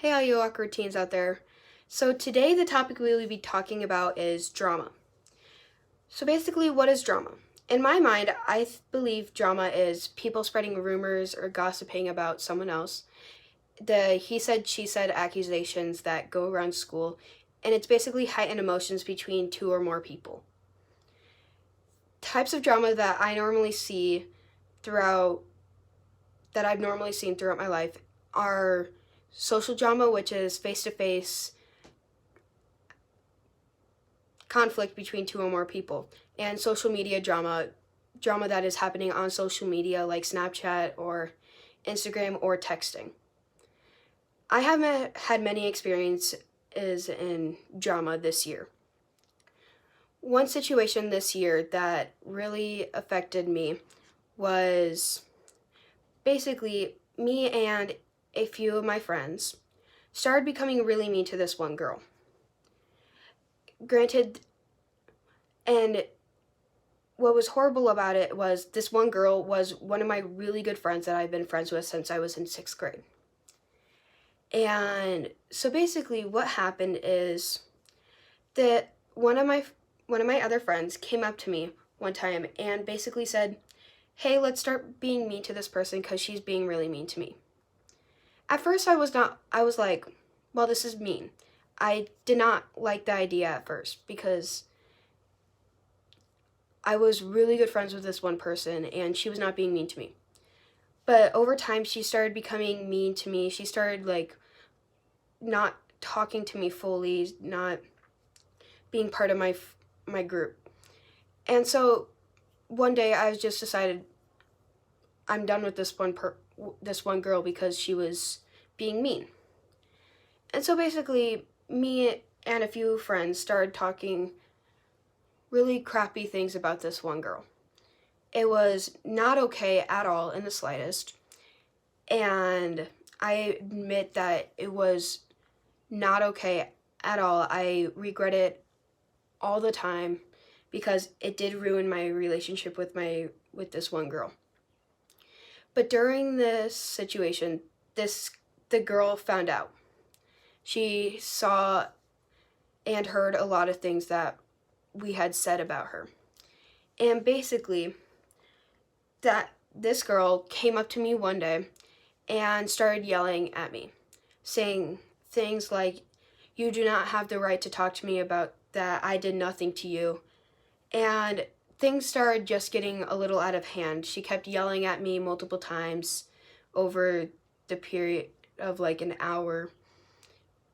Hey, all you awkward teens out there. So, today the topic we will be talking about is drama. So, basically, what is drama? In my mind, believe drama is people spreading rumors or gossiping about someone else, the he said, she said accusations that go around school, and it's basically heightened emotions between two or more people. Types of drama throughout that I've normally seen throughout my life are social drama, which is face to face conflict between two or more people, and social media drama that is happening on social media like Snapchat or Instagram or texting. I haven't had many experiences in drama this year. One situation this year that really affected me was basically me and a few of my friends started becoming really mean to this one girl. Granted, and what was horrible about it was this one girl was one of my really good friends that I've been friends with since I was in sixth grade. And so basically what happened is that one of my other friends came up to me one time and basically said, "Hey, let's start being mean to this person because she's being really mean to me." At first I was like, well, this is mean. I did not like the idea at first because I was really good friends with this one person and she was not being mean to me. But over time she started becoming mean to me. She started like not talking to me fully, not being part of my group. And so one day I just decided I'm done with this one girl because she was being mean. And so basically me and a few friends started talking really crappy things about this one girl. It was not okay at all in the slightest. And I admit that it was not okay at all. I regret it all the time because it did ruin my relationship with this one girl. But during this situation, this the girl found out. She saw and heard a lot of things that we had said about her. And basically, that this girl came up to me one day and started yelling at me, saying things like, "You do not have the right to talk to me about that. I did nothing to you." And things started just getting a little out of hand. She kept yelling at me multiple times over the period of like an hour.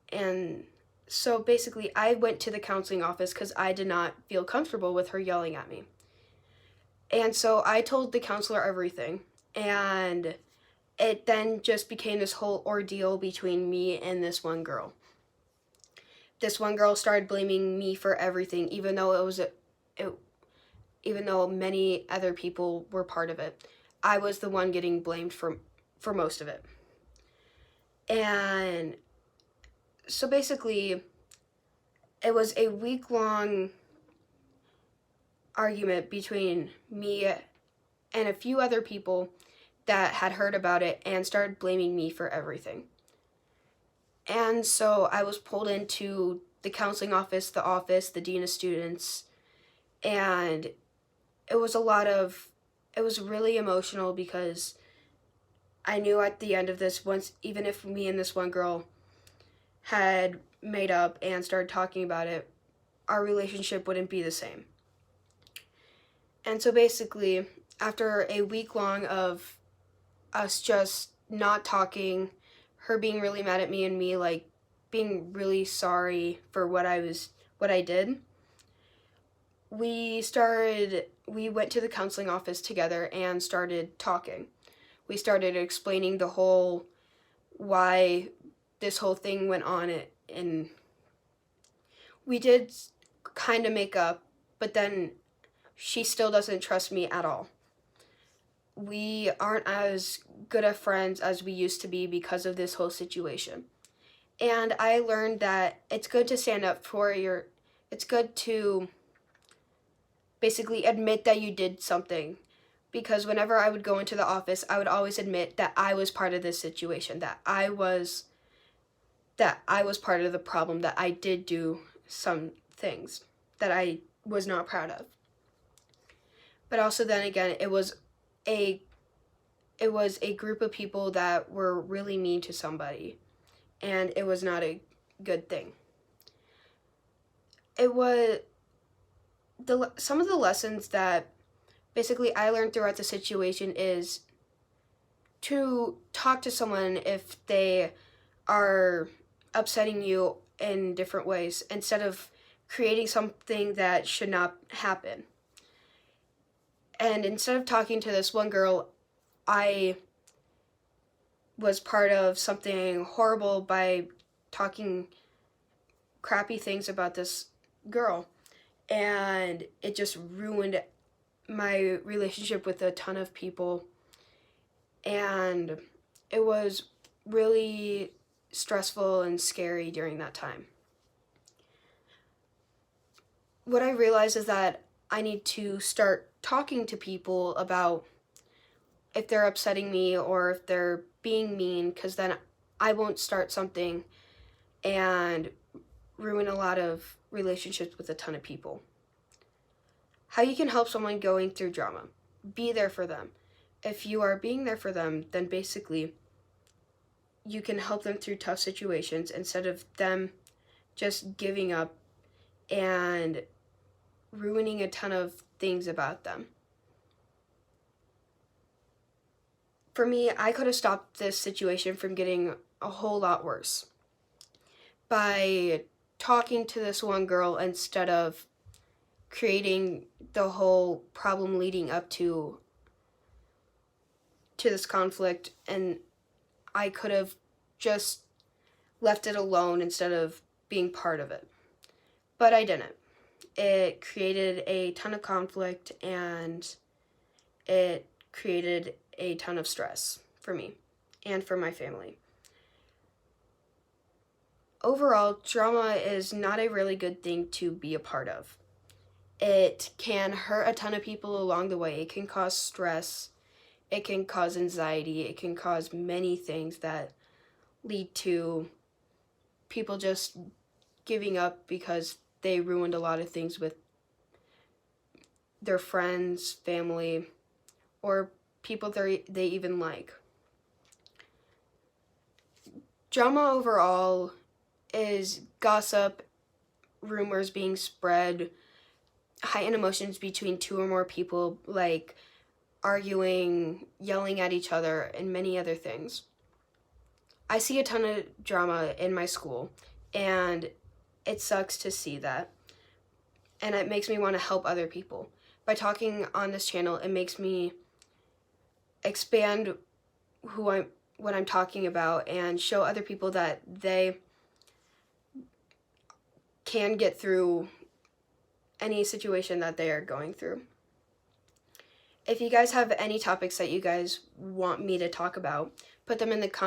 And so basically, I went to the counseling office because I did not feel comfortable with her yelling at me. And so I told the counselor everything. And it then just became this whole ordeal between me and this one girl. This one girl started blaming me for everything, even though many other people were part of it. I was the one getting blamed for most of it. And so basically, it was a week-long argument between me and a few other people that had heard about it and started blaming me for everything. And so I was pulled into the counseling office, the dean of students, and it was really emotional because I knew at the end of this, once, even if me and this one girl had made up and started talking about it, our relationship wouldn't be the same. And so basically, after a week long of us just not talking, her being really mad at me and me like being really sorry for what I did, we went to the counseling office together and started talking. We started explaining the whole why this whole thing went on, and we did kind of make up, but then she still doesn't trust me at all. We aren't as good of friends as we used to be because of this whole situation. And I learned that it's good to stand up for it's good to basically admit that you did something. Because whenever I would go into the office, I would always admit that I was part of this situation, that I was that I was part of the problem, that I did do some things that I was not proud of. But also then again, a it was a group of people that were really mean to somebody, and it was not a good thing. It was some of the lessons that basically I learned throughout the situation is to talk to someone if they are upsetting you in different ways, instead of creating something that should not happen. And instead of talking to this one girl, I was part of something horrible by talking crappy things about this girl. And it just ruined my relationship with a ton of people. And it was really stressful and scary during that time. What I realized is that I need to start talking to people about if they're upsetting me or if they're being mean, because then I won't start something and ruin a lot of relationships with a ton of people. How you can help someone going through drama. Be there for them. If you are being there for them, then basically you can help them through tough situations instead of them just giving up and ruining a ton of things about them. For me, I could have stopped this situation from getting a whole lot worse by talking to this one girl instead of creating the whole problem leading up to this conflict. And I could have just left it alone instead of being part of it. But I didn't. It created a ton of conflict, and it created a ton of stress for me and for my family. Overall, drama is not a really good thing to be a part of. It can hurt a ton of people along the way. It can cause stress. It can cause anxiety. It can cause many things that lead to people just giving up because they ruined a lot of things with their friends, family, or people they even like. Drama overall is gossip, rumors being spread, heightened emotions between two or more people, like arguing, yelling at each other, and many other things. I see a ton of drama in my school, and it sucks to see that. And it makes me want to help other people. By talking on this channel, it makes me expand what I'm talking about and show other people that they can get through any situation that they are going through. If you guys have any topics that you guys want me to talk about, put them in the comments